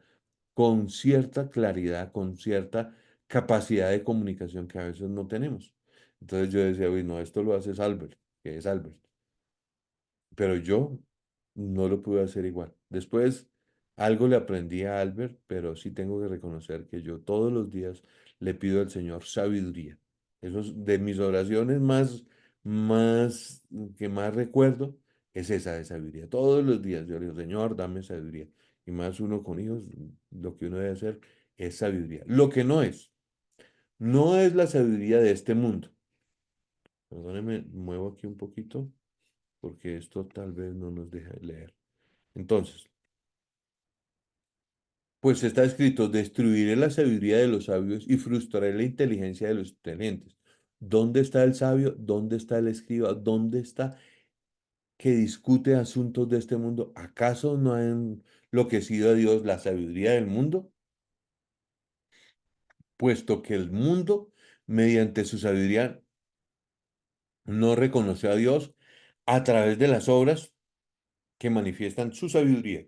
con cierta claridad, con cierta capacidad de comunicación que a veces no tenemos. Entonces yo decía, uy, no, esto lo hace Albert, que es Albert, pero yo no lo pude hacer igual. Después algo le aprendí a Albert, pero sí tengo que reconocer que yo todos los días le pido al Señor sabiduría. Eso es de mis oraciones más que más recuerdo, es esa de sabiduría. Todos los días yo le digo, Señor, dame sabiduría. Y más uno con hijos, lo que uno debe hacer es sabiduría. Lo que no es la sabiduría de este mundo. Perdóneme, muevo aquí un poquito porque esto tal vez no nos deja leer. Entonces, pues está escrito, destruiré la sabiduría de los sabios y frustraré la inteligencia de los inteligentes. ¿Dónde está el sabio? ¿Dónde está el escriba? ¿Dónde está que discute asuntos de este mundo? ¿Acaso no ha enloquecido a Dios la sabiduría del mundo? Puesto que el mundo, mediante su sabiduría, no reconoció a Dios a través de las obras que manifiestan su sabiduría.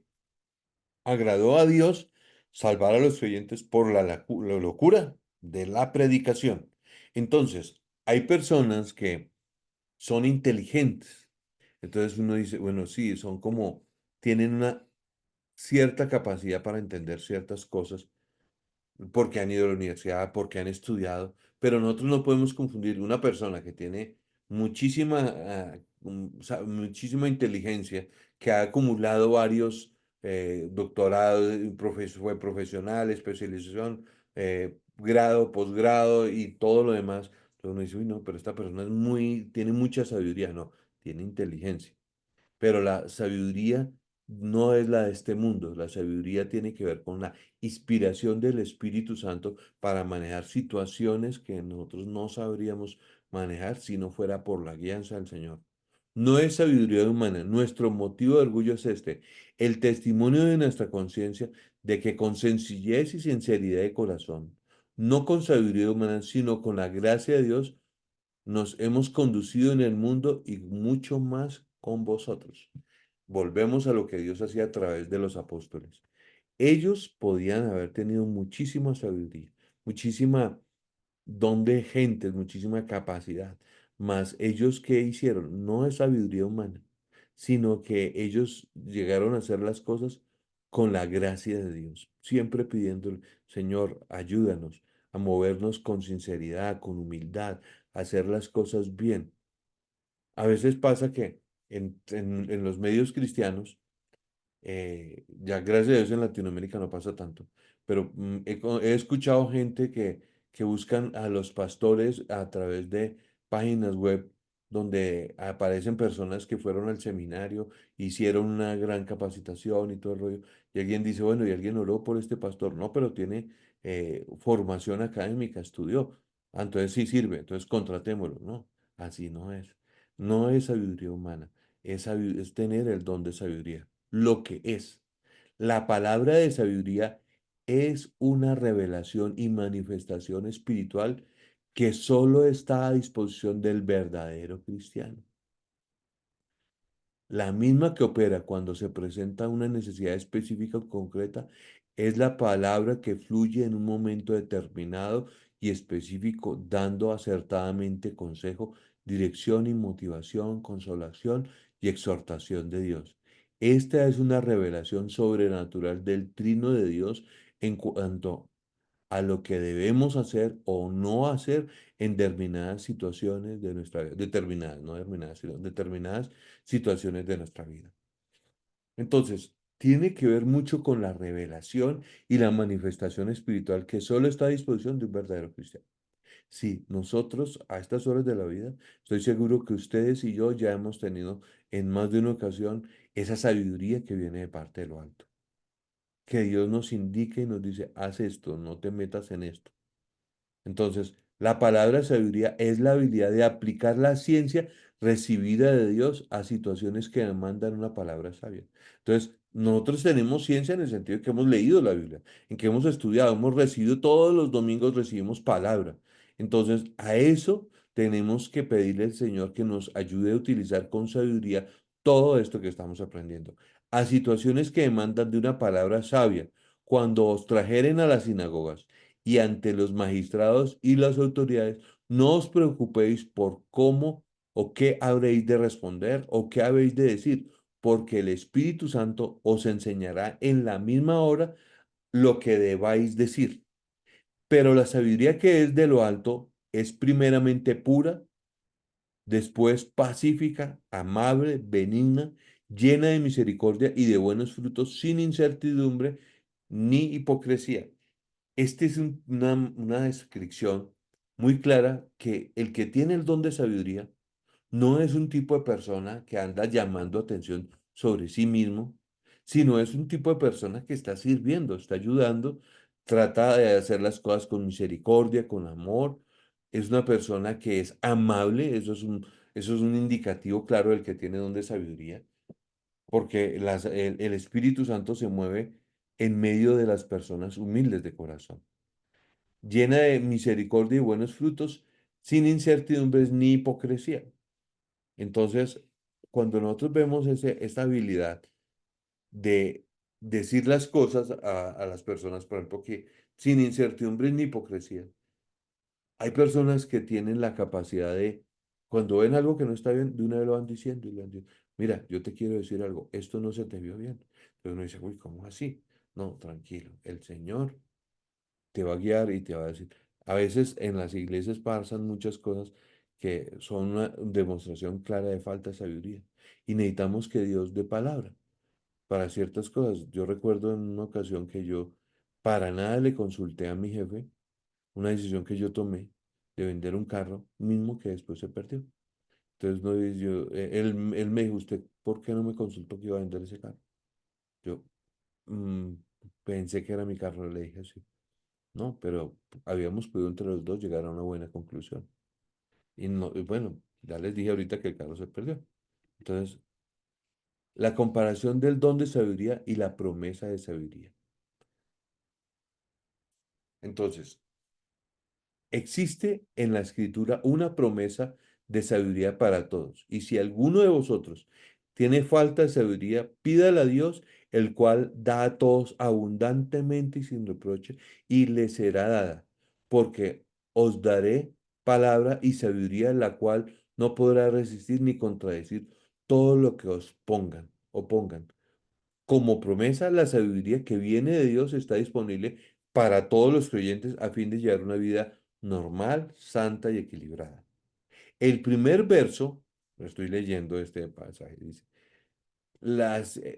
Agradó a Dios salvar a los creyentes por la locura de la predicación. Entonces, hay personas que son inteligentes. Entonces uno dice, bueno, sí, son como, tienen una cierta capacidad para entender ciertas cosas, porque han ido a la universidad, porque han estudiado, pero nosotros no podemos confundir una persona que tiene muchísima inteligencia, que ha acumulado varios doctorados, fue profesional, especialización, grado, posgrado y todo lo demás. Entonces uno dice, uy, no, pero esta persona tiene mucha sabiduría, no, tiene inteligencia. Pero la sabiduría no es la de este mundo. La sabiduría tiene que ver con la inspiración del Espíritu Santo para manejar situaciones que nosotros no sabríamos manejar si no fuera por la guianza del Señor. No es sabiduría humana. Nuestro motivo de orgullo es este, el testimonio de nuestra conciencia de que con sencillez y sinceridad de corazón, no con sabiduría humana, sino con la gracia de Dios, nos hemos conducido en el mundo y mucho más con vosotros. Volvemos a lo que Dios hacía a través de los apóstoles. Ellos podían haber tenido muchísima sabiduría, muchísima don de gentes, muchísima capacidad, mas ellos ¿qué hicieron? No es sabiduría humana, sino que ellos llegaron a hacer las cosas con la gracia de Dios, siempre pidiéndole, Señor, ayúdanos a movernos con sinceridad, con humildad, a hacer las cosas bien. A veces pasa que en los medios cristianos, ya gracias a Dios en Latinoamérica no pasa tanto, pero he escuchado gente que buscan a los pastores a través de páginas web donde aparecen personas que fueron al seminario, hicieron una gran capacitación y todo el rollo, y alguien dice, bueno, y alguien oró por este pastor, no, pero tiene formación académica, estudió, entonces sí sirve, entonces contratémoslo, no, así no es, no es sabiduría humana, es tener el don de sabiduría lo que es. La palabra de sabiduría es una revelación y manifestación espiritual que solo está a disposición del verdadero cristiano. La misma que opera cuando se presenta una necesidad específica o concreta es la palabra que fluye en un momento determinado y específico, dando acertadamente consejo, dirección y motivación, consolación y exhortación de Dios. Esta es una revelación sobrenatural del trino de Dios en cuanto a lo que debemos hacer o no hacer en determinadas situaciones de nuestra vida, determinadas, no determinadas, sino determinadas situaciones de nuestra vida. Entonces, tiene que ver mucho con la revelación y la manifestación espiritual que solo está a disposición de un verdadero cristiano. Sí, nosotros a estas horas de la vida, estoy seguro que ustedes y yo ya hemos tenido en más de una ocasión esa sabiduría que viene de parte de lo alto. Que Dios nos indique y nos dice, haz esto, no te metas en esto. Entonces, la palabra sabiduría es la habilidad de aplicar la ciencia recibida de Dios a situaciones que demandan una palabra sabia. Entonces, nosotros tenemos ciencia en el sentido de que hemos leído la Biblia, en que hemos estudiado, hemos recibido todos los domingos recibimos palabra. Entonces, a eso tenemos que pedirle al Señor que nos ayude a utilizar con sabiduría todo esto que estamos aprendiendo, a situaciones que demandan de una palabra sabia, cuando os trajeren a las sinagogas y ante los magistrados y las autoridades, no os preocupéis por cómo o qué habréis de responder o qué habéis de decir, porque el Espíritu Santo os enseñará en la misma hora lo que debáis decir. Pero la sabiduría que es de lo alto es primeramente pura, después pacífica, amable, benigna, llena de misericordia y de buenos frutos, sin incertidumbre ni hipocresía. Esta es una descripción muy clara que el que tiene el don de sabiduría no es un tipo de persona que anda llamando atención sobre sí mismo, sino es un tipo de persona que está sirviendo, está ayudando, trata de hacer las cosas con misericordia, con amor. Es una persona que es amable, eso es un indicativo claro del que tiene don de sabiduría, porque el Espíritu Santo se mueve en medio de las personas humildes de corazón, llena de misericordia y buenos frutos, sin incertidumbres ni hipocresía. Entonces, cuando nosotros vemos esta habilidad de decir las cosas a las personas, por ejemplo, que sin incertidumbre ni hipocresía, hay personas que tienen la capacidad de, cuando ven algo que no está bien, de una vez lo van diciendo y le van diciendo, mira, yo te quiero decir algo, esto no se te vio bien. Entonces uno dice, uy, ¿cómo así? No, tranquilo, el Señor te va a guiar y te va a decir. A veces en las iglesias pasan muchas cosas que son una demostración clara de falta de sabiduría. Y necesitamos que Dios dé palabra para ciertas cosas. Yo recuerdo en una ocasión que yo para nada le consulté a mi jefe una decisión que yo tomé de vender un carro, mismo que después se perdió. Entonces no, él me dijo, ¿usted por qué no me consultó que iba a vender ese carro? Yo "Mm, pensé que era mi carro", le dije así. No, pero habíamos podido entre los dos llegar a una buena conclusión. Y no, y bueno, ya les dije ahorita que el carro se perdió. Entonces, la comparación del don de sabiduría y la promesa de sabiduría. Entonces, existe en la escritura una promesa de sabiduría para todos. Y si alguno de vosotros tiene falta de sabiduría, pídale a Dios, el cual da a todos abundantemente y sin reproche, y le será dada, porque os daré palabra y sabiduría, la cual no podrá resistir ni contradecir todo lo que os pongan o pongan. Como promesa, la sabiduría que viene de Dios está disponible para todos los creyentes a fin de llevar una vida normal, santa y equilibrada. El primer verso, lo estoy leyendo este pasaje, dice,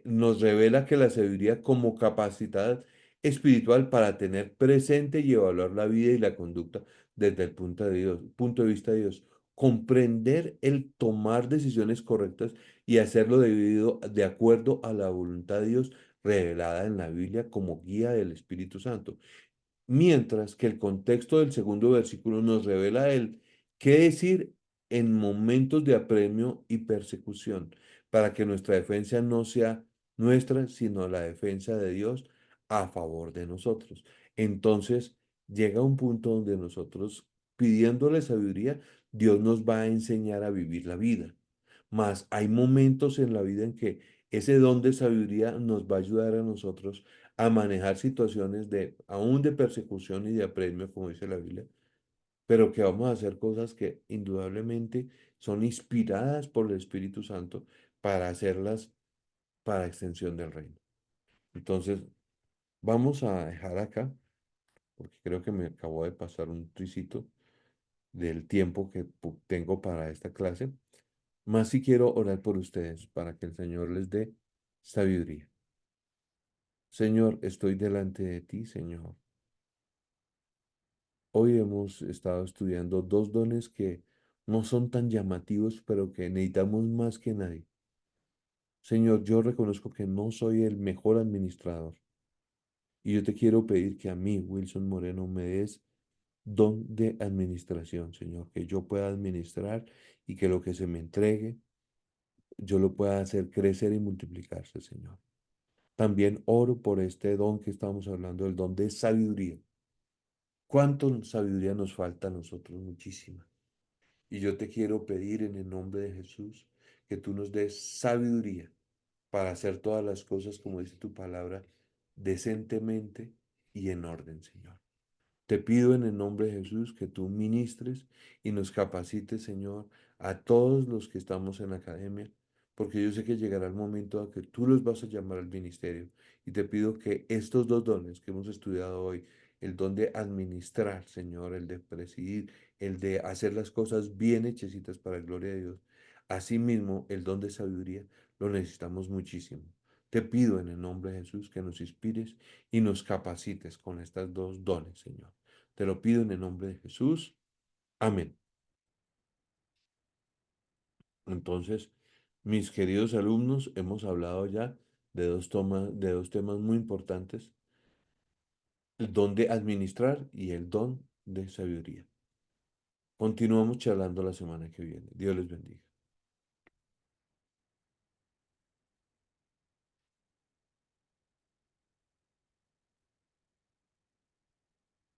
nos revela que la sabiduría como capacidad espiritual para tener presente y evaluar la vida y la conducta desde el punto de vista de Dios. Comprender el tomar decisiones correctas y hacerlo de acuerdo a la voluntad de Dios revelada en la Biblia como guía del Espíritu Santo. Mientras que el contexto del segundo versículo nos revela el qué decir en momentos de apremio y persecución, para que nuestra defensa no sea nuestra, sino la defensa de Dios a favor de nosotros. Entonces llega un punto donde nosotros, pidiéndole sabiduría, Dios nos va a enseñar a vivir la vida. Mas hay momentos en la vida en que ese don de sabiduría nos va a ayudar a nosotros a manejar situaciones de, aún de persecución y de apremio, como dice la Biblia, pero que vamos a hacer cosas que indudablemente son inspiradas por el Espíritu Santo para hacerlas para extensión del reino. Entonces, vamos a dejar acá, porque creo que me acabó de pasar un tricito del tiempo que tengo para esta clase. Más si quiero orar por ustedes para que el Señor les dé sabiduría. Señor, estoy delante de ti, Señor. Hoy hemos estado estudiando dos dones que no son tan llamativos, pero que necesitamos más que nadie. Señor, yo reconozco que no soy el mejor administrador y yo te quiero pedir que a mí, Wilson Moreno, me des don de administración, Señor, que yo pueda administrar y que lo que se me entregue, yo lo pueda hacer crecer y multiplicarse, Señor. También oro por este don que estamos hablando, el don de sabiduría. ¿Cuánto sabiduría nos falta a nosotros? Muchísima. Y yo te quiero pedir en el nombre de Jesús que tú nos des sabiduría para hacer todas las cosas, como dice tu palabra, decentemente y en orden, Señor. Te pido en el nombre de Jesús que tú ministres y nos capacites, Señor, a todos los que estamos en la academia, porque yo sé que llegará el momento en que tú los vas a llamar al ministerio. Y te pido que estos dos dones que hemos estudiado hoy, el don de administrar, Señor, el de presidir, el de hacer las cosas bien hechecitas para la gloria de Dios, asimismo el don de sabiduría, lo necesitamos muchísimo. Te pido en el nombre de Jesús que nos inspires y nos capacites con estas dos dones, Señor. Te lo pido en el nombre de Jesús. Amén. Entonces, mis queridos alumnos, hemos hablado ya de dos temas muy importantes, el don de administrar y el don de sabiduría. Continuamos charlando la semana que viene. Dios les bendiga.